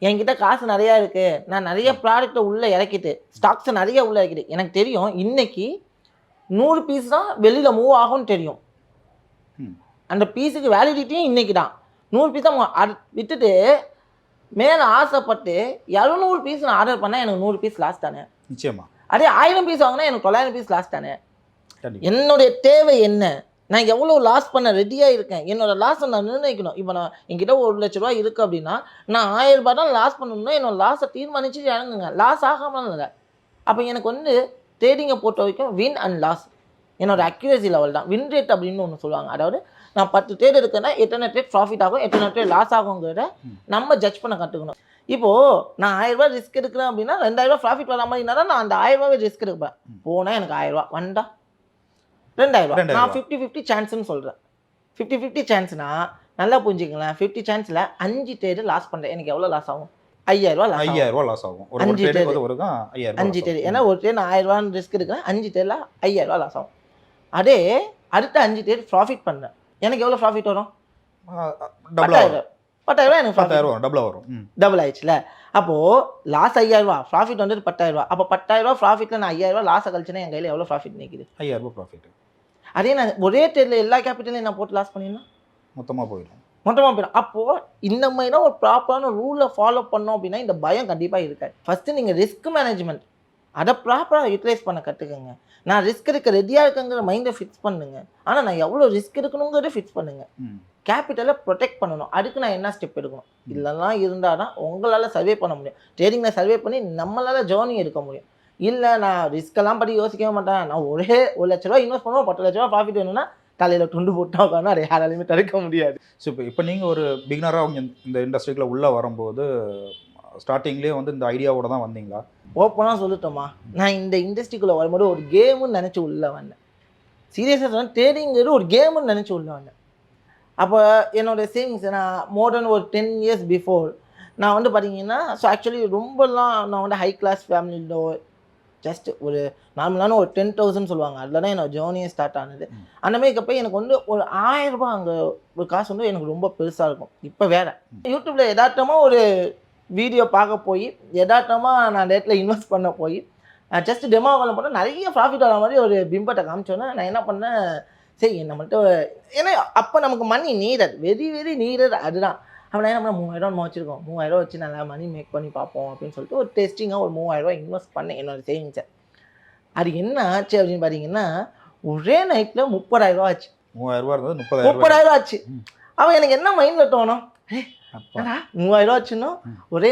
என்கிட்ட காசு நிறையா இருக்குது, நான் நிறைய ப்ராடக்ட்டை உள்ளே இறக்கிட்டு ஸ்டாக்ஸை நிறைய உள்ளே இறக்கிட்டு எனக்கு தெரியும் இன்னைக்கு 100 பீஸ் தான் வெளியில் மூவ் ஆகும்னு தெரியும். அந்த பீஸுக்கு வேலிடிட்டியும் இன்னைக்கு தான் 100 பீஸ் தான் விட்டுட்டு மேலே ஆசைப்பட்டு 700 பீஸ் நான் ஆர்டர் பண்ணால் எனக்கு 100 பீஸ் லாஸ் தானே. நிச்சயமா. அதே 1000 பீஸ் வாங்கினா எனக்கு 900 பீஸ் லாஸ் தானே. என்னுடைய தேவை என்ன, நான் எவ்வளோ லாஸ் பண்ண ரெடியாக இருக்கேன், என்னோட லாஸை நான் நிர்ணயிக்கணும். இப்போ நான் என்கிட்ட 1,00,000 இருக்குது அப்படின்னா நான் 1000 ரூபாய் தான் லாஸ் பண்ணணும்னா என்னோட லாஸை தீர்மானிச்சு இறங்குங்க. லாஸ் ஆகாமல் இல்லை. அப்போ எனக்கு வந்து ட்ரேடிங்கை பொறுத்த வரைக்கும் வின் அண்ட் லாஸ் என்னோட அக்யூரசி லெவல் தான். வின் ரேட் அப்படின்னு ஒன்று சொல்லுவாங்க. அதாவது நான் 10 ட்ரேட் இருக்குன்னா எத்தனை ட்ரேட் ப்ராஃபிட் ஆகும், எத்தனை ட்ரேட் லாஸ் ஆகுங்கிறத நம்ம ஜட்ஜ் பண்ண கற்றுக்கணும். இப்போது நான் 1000 ரூபாய் ரிஸ்க் எடுக்கிறேன் அப்படின்னா 2000 ரூபாய் ப்ராஃபிட் வர மாதிரினா தான் நான் அந்த 1000 ரூபாய் ரிஸ்க் எடுப்பேன். போனால் எனக்கு 1000 ரூபா வந்தா 2000 ரூபா. நான் 50-50 சான்ஸ்ன்னு சொல்கிறேன். 50-50 சான்ஸ்னா நல்லா புரிஞ்சுக்கலாம். 50 சான்ஸில் 5 ட்ரேடு லாஸ் பண்ணுறேன். எனக்கு எவ்வளோ லாஸ் ஆகும்? 5000 ரூபா லாஸ் ஆகும். 5 ட்ரேடு. ஏன்னா ஒரு ட்ரேட் நான் 1000 ரூபான்னு ரிஸ்க் எடுக்கிறேன், 5 ட்ரேடில் 5000 ரூபா லாஸ் ஆகும். அதே அடுத்த 5 ட்ரேட் ப்ராஃபிட் பண்ணேன், எனக்கு எவ்வளோ ப்ராஃபிட் வரும்? 10,000 எனக்கு டபுள் ஆயிடுச்சுல. அப்போது லாஸ் 5000 ரூபா, ப்ராஃபிட் வந்துட்டு 10,000 ரூபா. அப்போ 10,000 ரூபா ப்ராஃபிட்டில் நான் 5000 ரூபா லாஸை கழிச்சுன்னா என் கையில் எவ்வளோ ப்ராஃபிட் நிற்குது? 5000 ரூபா ப்ராஃபிட். அதே நான் ஒரே ட்ரேடில் எல்லா கேபிட்டலையும் நான் போட்டு லாஸ் பண்ணினா மொத்தமாக போயிடும். அப்போது இந்த மாதிரி தான் ஒரு ப்ராப்பரான ரூலை ஃபாலோ பண்ணோம் அப்படின்னா இந்த பயம் கண்டிப்பாக இருக்காது. ஃபஸ்ட்டு நீங்கள் ரிஸ்க் மேனேஜ்மெண்ட் அதை ப்ராப்பராக யூட்டிலைஸ் பண்ண கற்றுக்குங்க. நான் ரிஸ்க் எடுக்க ரெடியாக இருக்குங்கிற மைண்டை ஃபிக்ஸ் பண்ணுங்க. ஆனால் நான் எவ்வளோ ரிஸ்க் எடுக்கணுங்கிறத ஃபிக்ஸ் பண்ணுங்க. கேபிட்டலை ப்ரொடெக்ட் பண்ணணும். அதுக்கு நான் என்ன ஸ்டெப் எடுக்கணும், இதெல்லாம் இருந்தால் தான் உங்களால் சர்வே பண்ண முடியும். ட்ரேடிங்கில் சர்வே பண்ணி நம்மளால் ஜேர்னி எடுக்க முடியும். இல்லை நான் ரிஸ்க்கெல்லாம் பற்றி யோசிக்கவே மாட்டேன், நான் ஒரே 1,00,000 ரூபா இன்வெஸ்ட் பண்ணுவோம், 10,00,000 ரூபா ப்ராஃபிட் வேணும்னா தலையில் துண்டு போட்டால் உட்காந்து அதை யாராலையுமே தடுக்க முடியாது. ஸோ இப்போ நீங்கள் ஒரு பிகினராக அவங்க இந்த இண்டஸ்ட்ரிக்குள்ளே உள்ளே வரும்போது ஸ்டார்டிங்லேயே வந்து இந்த ஐடியாவோட தான் வந்தீங்களா? ஓப்பனாக சொல்லட்டோமா, நான் இந்த இண்டஸ்ட்ரிக்குள்ளே வரும்போது ஒரு கேமுன்னு நினச்சி உள்ளே வந்தேன். சீரியஸாக சொன்னால் ட்ரேடிங்கிறது ஒரு கேமுன்னு நினச்சி உள்ளே வந்தேன். அப்போ என்னோடய சேவிங்ஸ் நான் மோர் தென் ஒரு 10 years பிஃபோர் நான் வந்து பார்த்தீங்கன்னா, ஸோ ஆக்சுவலி ரொம்பலாம் நான் வந்து ஹை கிளாஸ் ஃபேமிலியில் ஜஸ்ட் ஒரு நார்மலான ஒரு 10,000 சொல்லுவாங்க, அதில் தான் என்னோட ஜேர்னியே ஸ்டார்ட் ஆனது. அந்த மாதிரி போய் எனக்கு வந்து ஒரு 1000 ரூபாய் அங்கே ஒரு காசு வந்து எனக்கு ரொம்ப பெருசாக இருக்கும். இப்போ வேறு யூடியூப்பில் யதார்த்தமாக ஒரு வீடியோ பார்க்க போய் யதார்த்தமாக நான் டேட்டில் இன்வெஸ்ட் பண்ண போய் ஜஸ்ட் டெமோ பண்ண போனால் நிறைய ப்ராஃபிட் வர மாதிரி ஒரு பிம்பத்தை காமிச்சோன்னே நான் என்ன பண்ணேன், சரி என்ன மட்டும் ஏன்னா அப்போ நமக்கு மணி நீடட், வெரி வெரி நீடட். அதுதான் அப்போ நான் என்ன பண்ண 3000 ரூபா வச்சுருக்கோம், 3000 ரூபா வச்சு நல்லா மணி மேக் பண்ணி பார்ப்போம் அப்படின்னு சொல்லிட்டு ஒரு டெஸ்டிங்காக ஒரு 3000 ரூபா இன்வெஸ்ட் பண்ணேன் என்னோடய சேவிங்ஸை. அது என்ன ஆச்சு அப்படின்னு பார்த்தீங்கன்னா, ஒரே நைட்டில் 30,000 ரூபா ஆச்சு. 3000 ரூபா இருந்தது 30,000 ரூபா ஆச்சு. அவன் எனக்கு என்ன மைண்டில் தோணும், 3000 ரூபா ஆச்சுன்னா ஒரே